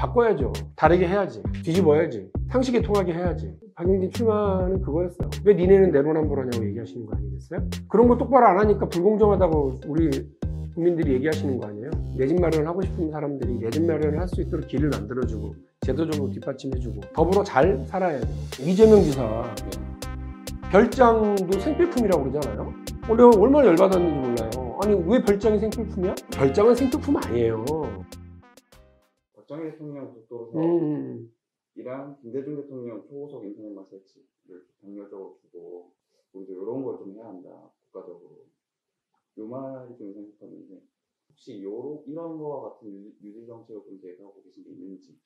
바꿔야죠. 다르게 해야지. 뒤집어야지. 상식에 통하게 해야지. 박용진 출마는 그거였어요. 왜 니네는 내로남불하냐고 얘기하시는 거 아니겠어요? 그런 거 똑바로 안 하니까 불공정하다고 우리 국민들이 얘기하시는 거 아니에요? 내 집 마련을 하고 싶은 사람들이 내 집 마련을 할 수 있도록 길을 만들어주고 제도적으로 뒷받침해주고 더불어 잘 살아야죠. 이재명 지사 별장도 생필품이라고 그러잖아요. 내가 얼마나 열받았는지 몰라요. 아니 왜 별장이 생필품이야? 별장은 생필품 아니에요. 박정희 대통령 고속도로 사업이랑 김대중 대통령 초고속 인터넷 설치를 병렬적으로 주고 우리도 이런 걸 좀 해야 한다 국가적으로. 요 말이 좀 생각하는데 혹시 이런 거와 같은 유지 정책을 좀 계획하고 계신 게 있는지.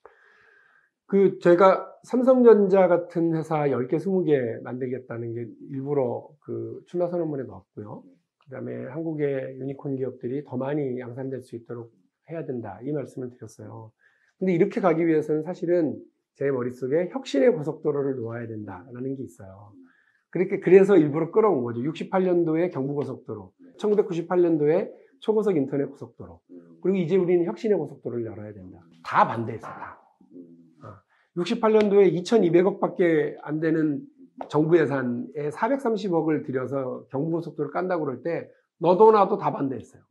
제가 삼성전자 같은 회사 10개, 20개 만들겠다는 게 일부러 출마 선언문에 넣었고요. 그 다음에 한국의 유니콘 기업들이 더 많이 양산될 수 있도록 해야 된다. 이 말씀을 드렸어요. 근데 이렇게 가기 위해서는 사실은 제 머릿속에 혁신의 고속도로를 놓아야 된다라는 게 있어요. 그래서 일부러 끌어온 거죠. 68년도에 경부고속도로, 1998년도에 초고속 인터넷 고속도로, 그리고 이제 우리는 혁신의 고속도로를 열어야 된다. 다 반대했어요. 다. 68년도에 2200억밖에 안 되는 정부 예산에 430억을 들여서 경부고속도로를 깐다고 그럴 때 너도 나도 다 반대했어요.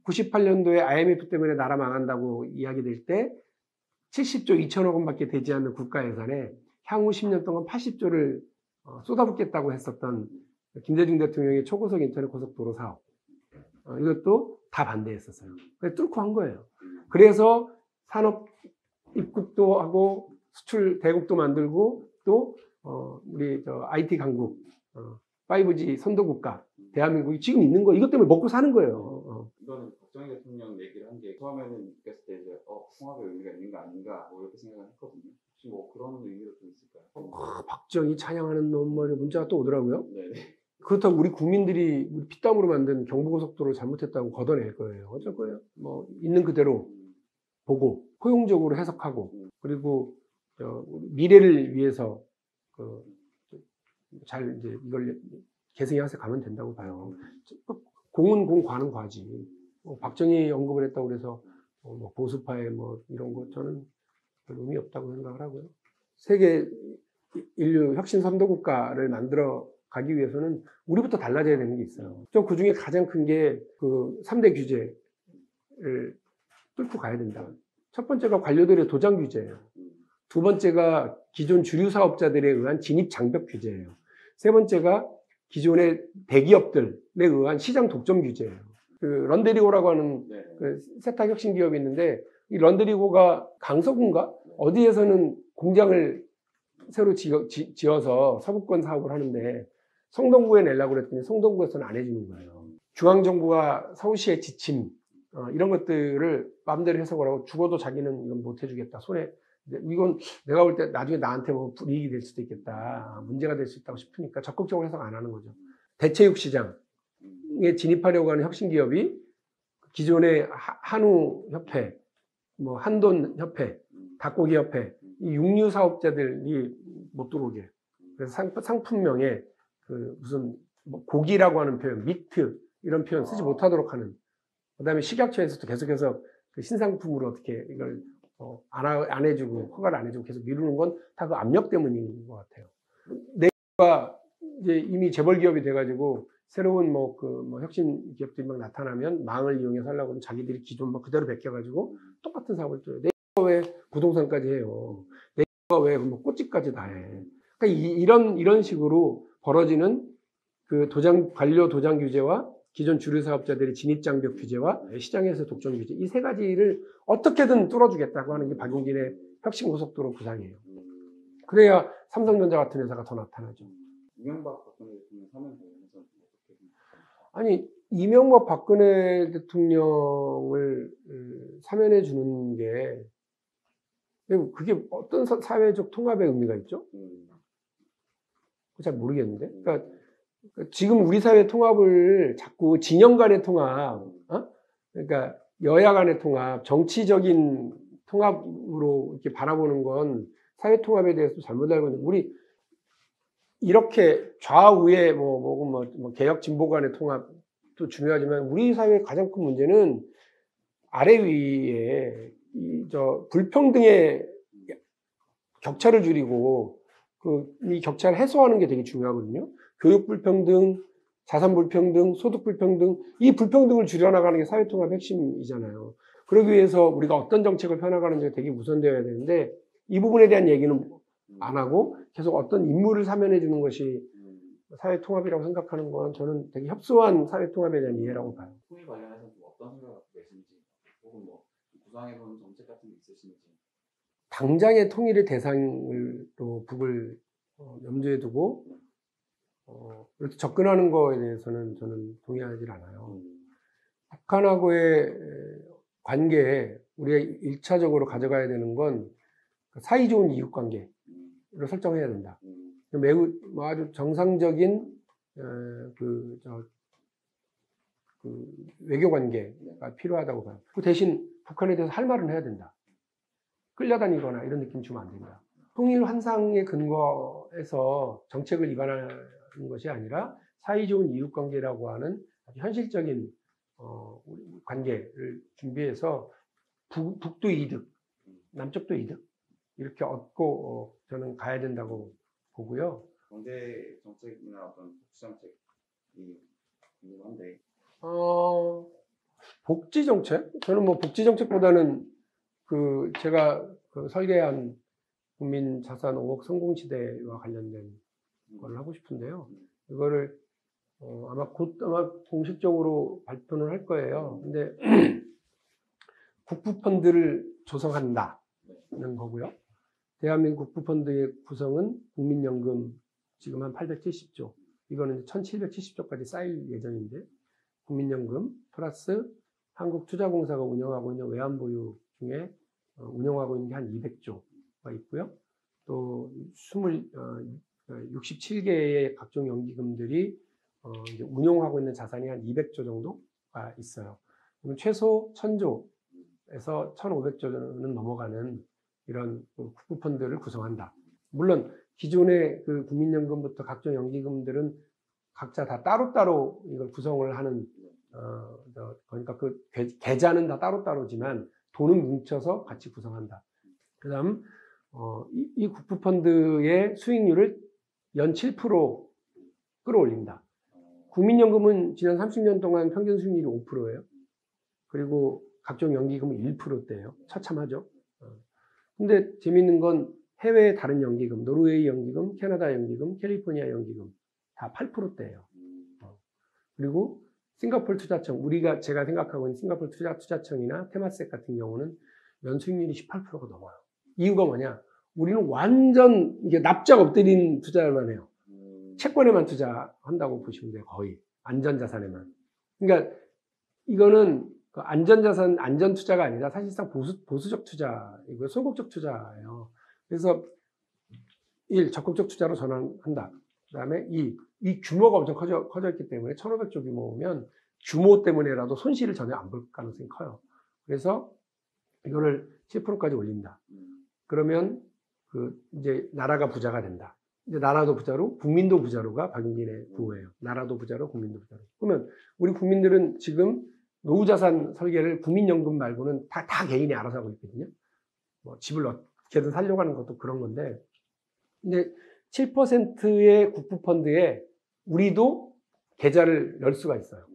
98년도에 IMF 때문에 나라 망한다고 이야기될 때 70조 2천억 원밖에 되지 않는 국가 예산에 향후 10년 동안 80조를 쏟아붓겠다고 했었던 김대중 대통령의 초고속 인터넷 고속도로 사업, 이것도 다 반대했었어요. 그래서 뚫고 한 거예요. 그래서 산업 입국도 하고 수출 대국도 만들고 또 우리 IT 강국, 5G 선도국가 대한민국이 지금 있는 거, 이것 때문에 먹고 사는 거예요. 이거는 박정희 대통령 얘기를 한 게 처음에는 느꼈을 때 이제 통합의 의미가 있는 거 아닌가 이렇게 생각을 했거든요. 혹시 그런 의미도 좀 있을까요? 박정희 찬양하는 놈 문자가 또 오더라고요. 네네. 그렇다고 우리 국민들이 우리 피땀으로 만든 경부고속도로를 잘못했다고 걷어낼 거예요. 어쩔 거예요? 있는 그대로 보고 포용적으로 해석하고 그리고 미래를 위해서 잘 이제 이걸 계승해서 가면 된다고 봐요. 공은 공, 과는 과지. 박정희 언급을 했다고 그래서 보수파의 이런 거 저는 별 의미 없다고 생각을 하고요. 세계 인류 혁신 선도국가를 만들어 가기 위해서는 우리부터 달라져야 되는 게 있어요. 그 중에 가장 큰 게 3대 규제를 뚫고 가야 된다. 첫 번째가 관료들의 도장 규제예요. 두 번째가 기존 주류 사업자들에 의한 진입 장벽 규제예요. 세 번째가 기존의 대기업들에 의한 시장 독점 규제예요. 런데리고라고 하는 세탁 혁신 기업이 있는데 이 런데리고가 강서구인가? 어디에서는 공장을 새로 지어서 서부권 사업을 하는데 성동구에 내려고 그랬더니 성동구에서는 안 해주는 거예요. 중앙정부가 서울시의 지침, 이런 것들을 마음대로 해석을 하고 죽어도 자기는 이건 못 해주겠다. 이건 내가 볼 때 나중에 나한테 불이익이 될 수도 있겠다. 문제가 될 수 있다고 싶으니까 적극적으로 해석 안 하는 거죠. 대체육 시장에 진입하려고 하는 혁신기업이 기존의 한우협회, 한돈협회, 닭고기협회, 이 육류 사업자들이 못 들어오게. 그래서 상품명에 무슨 고기라고 하는 표현, 미트 이런 표현 쓰지 못하도록 하는. 그다음에 식약처에서도 계속해서 신상품으로 어떻게 이걸 안 해주고 허가를 안 해주고 계속 미루는 건 다 그 압력 때문인 것 같아요. 내가 이제 이미 재벌 기업이 돼가지고 새로운 혁신 기업들이 막 나타나면 망을 이용해서 하려고 하면 자기들이 기존 그대로 베껴가지고 똑같은 사업을 또 해요. 내가 왜 부동산까지 해요? 내가 왜 꽃집까지 다 해? 그러니까 이런 식으로 벌어지는 관료 도장 규제와 기존 주류 사업자들의 진입 장벽 규제와 시장에서 독점 규제, 이 세 가지를 어떻게든 뚫어주겠다고 하는 게 박용진의 혁신 고속도로 구상이에요. 그래야 삼성전자 같은 회사가 더 나타나죠. 이명박 박근혜 대통령 사면 관련해서 어떻게 생각하십니까? 아니, 이명박 박근혜 대통령을 사면해 주는 게 그게 어떤 사회적 통합의 의미가 있죠? 잘 모르겠는데. 그러니까 지금 우리 사회 통합을 자꾸 진영 간의 통합, 그러니까 여야 간의 통합, 정치적인 통합으로 이렇게 바라보는 건 사회 통합에 대해서 잘못 알고 있는. 우리 이렇게 좌우에 개혁 진보 간의 통합도 중요하지만 우리 사회의 가장 큰 문제는 아래 위에 불평등의 격차를 줄이고 이 격차를 해소하는 게 되게 중요하거든요. 교육 불평등, 자산 불평등, 소득 불평등, 이 불평등을 줄여나가는 게 사회통합의 핵심이잖아요. 그러기 위해서 우리가 어떤 정책을 펴나가는지가 되게 우선되어야 되는데 이 부분에 대한 얘기는 안 하고 계속 어떤 임무를 사면해 주는 것이 사회통합이라고 생각하는 건 저는 되게 협소한 사회통합에 대한 이해라고 봐요. 통일 관련해서 좀 어떤 생각을 갖고 계신지 혹은 뭐 구상해놓은 정책 같은 게 있으신지. 당장의 통일의 대상으로 북을 염두에 두고 이렇게 접근하는 거에 대해서는 저는 동의하지 않아요. 북한하고의 관계에 우리가 1차적으로 가져가야 되는 건 사이 좋은 이웃 관계를 설정해야 된다. 매우 아주 정상적인 외교 관계가 필요하다고 봐요. 그 대신 북한에 대해서 할 말은 해야 된다. 끌려다니거나 이런 느낌 주면 안 된다. 통일 환상의 근거에서 정책을 입안하는 것이 아니라 사이 좋은 이웃 관계라고 하는 아주 현실적인 관계를 준비해서 북도 이득, 남쪽도 이득 이렇게 얻고 저는 가야 된다고 보고요. 경제 정책이나 어떤 복지 정책이 궁금한데. 복지 정책? 저는 뭐 복지 정책보다는 제가 설계한 국민 자산 5억 성공 시대와 관련된 걸 하고 싶은데요. 이거를 아마 공식적으로 발표는 할 거예요. 근데 국부펀드를 조성한다는 거고요. 대한민국 국부펀드의 구성은 국민연금 지금 한 870조, 이거는 1770조까지 쌓일 예정인데 국민연금 플러스 한국투자공사가 운영하고 있는 외환보유 중에 운영하고 있는 게 한 200조가 있고요. 또 67개의 각종 연기금들이 이제 운용하고 있는 자산이 한 200조 정도가 있어요. 그러면 최소 1000조에서 1500조는 넘어가는 이런 국부펀드를 구성한다. 물론 기존의 국민연금부터 각종 연기금들은 각자 다 따로따로 이걸 구성을 하는 그러니까 계좌는 다 따로따로지만 돈은 뭉쳐서 같이 구성한다. 그 다음 이 국부펀드의 수익률을 연 7% 끌어올린다. 국민연금은 지난 30년 동안 평균 수익률이 5%예요. 그리고 각종 연기금은 1%대예요. 처참하죠. 근데 재밌는 건 해외의 다른 연기금, 노르웨이 연기금, 캐나다 연기금, 캘리포니아 연기금 다 8%대예요. 그리고 싱가포르 투자청, 제가 생각하고 있는 싱가포르 투자청이나 테마셋 같은 경우는 연수익률이 18%가 넘어요. 이유가 뭐냐? 우리는 완전 이게 납작 엎드린 투자만 해요. 채권에만 투자한다고 보시면 돼요. 거의 안전자산에만. 그러니까 이거는 안전자산, 안전투자가 아니라 사실상 보수적 투자이고요. 소극적 투자예요. 그래서 1. 적극적 투자로 전환한다. 그 다음에 이 규모가 엄청 커져 있기 때문에 1500조 규모면 규모 때문에라도 손실을 전혀 안 볼 가능성이 커요. 그래서 이거를 7%까지 올린다. 그러면 이제 나라가 부자가 된다. 이제 나라도 부자로, 국민도 부자로가 박용진의 구호예요. 나라도 부자로, 국민도 부자로. 그러면 우리 국민들은 지금 노후자산 설계를 국민연금 말고는 다 개인이 알아서 하고 있거든요. 뭐 집을 어떻게든 살려고 하는 것도 그런 건데, 근데 7%의 국부펀드에 우리도 계좌를 열 수가 있어요.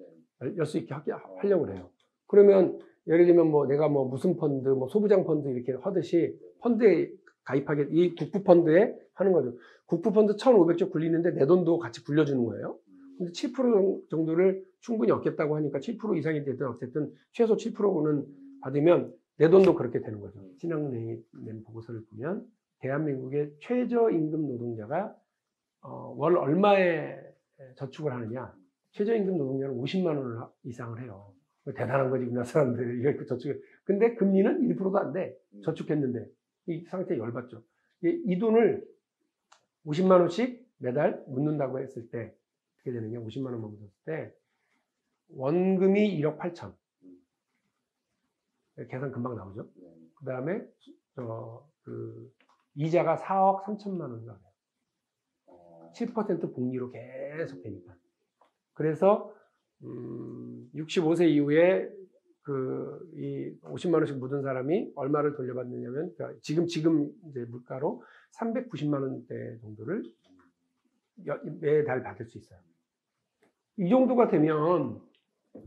열 수 있게 하려고 해요. 그러면 예를 들면 내가 무슨 펀드, 소부장 펀드 이렇게 하듯이 펀드에 가입하게, 이 국부펀드에 하는 거죠. 국부펀드 1,500조 굴리는데 내 돈도 같이 굴려주는 거예요. 근데 7% 정도를 충분히 얻겠다고 하니까 7% 이상이 되든 어쨌든 최소 7%는 받으면 내 돈도 그렇게 되는 거죠. 신한은행이 낸 보고서를 보면 대한민국의 최저임금 노동자가 월 얼마에 저축을 하느냐. 최저임금 노동자는 50만 원을 이상을 해요. 대단한 거지, 우리나라 사람들. 이거 저축을. 근데 금리는 1%도 안 돼. 저축했는데. 이 상태에 열받죠. 이 돈을 50만 원씩 매달 묻는다고 했을 때 어떻게 되느냐. 50만 원만 묻었을 때 원금이 1억 8천. 계산 금방 나오죠. 그 다음에 이자가 4억 3천만 원 나와요. 7% 복리로 계속 되니까. 그래서 65세 이후에 이 50만 원씩 묻은 사람이 얼마를 돌려받느냐면, 그러니까 지금 이제 물가로 390만 원대 정도를 매달 받을 수 있어요. 이 정도가 되면,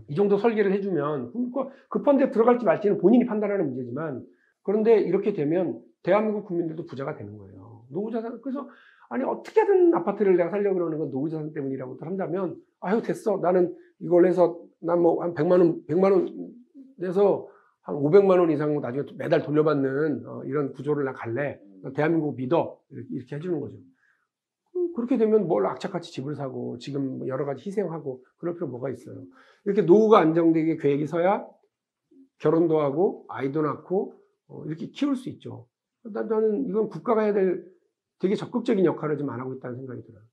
이 정도 설계를 해주면, 그 펀드에 들어갈지 말지는 본인이 판단하는 문제지만, 그런데 이렇게 되면 대한민국 국민들도 부자가 되는 거예요. 노후자산, 그래서, 아니, 어떻게든 아파트를 내가 살려고 그러는 건 노후자산 때문이라고 한다면, 아유, 됐어. 나는 이걸 해서, 난 뭐, 한 100만 원 내서 한 500만 원 이상 나중에 매달 돌려받는 이런 구조를 나 갈래. 난 대한민국 믿어. 이렇게 해주는 거죠. 그렇게 되면 뭘 악착같이 집을 사고, 지금 여러 가지 희생하고, 그럴 필요 뭐가 있어요. 이렇게 노후가 안정되게 계획이 서야 결혼도 하고, 아이도 낳고, 이렇게 키울 수 있죠. 저는 이건 국가가 해야 될 되게 적극적인 역할을 좀 안 하고 있다는 생각이 들어요.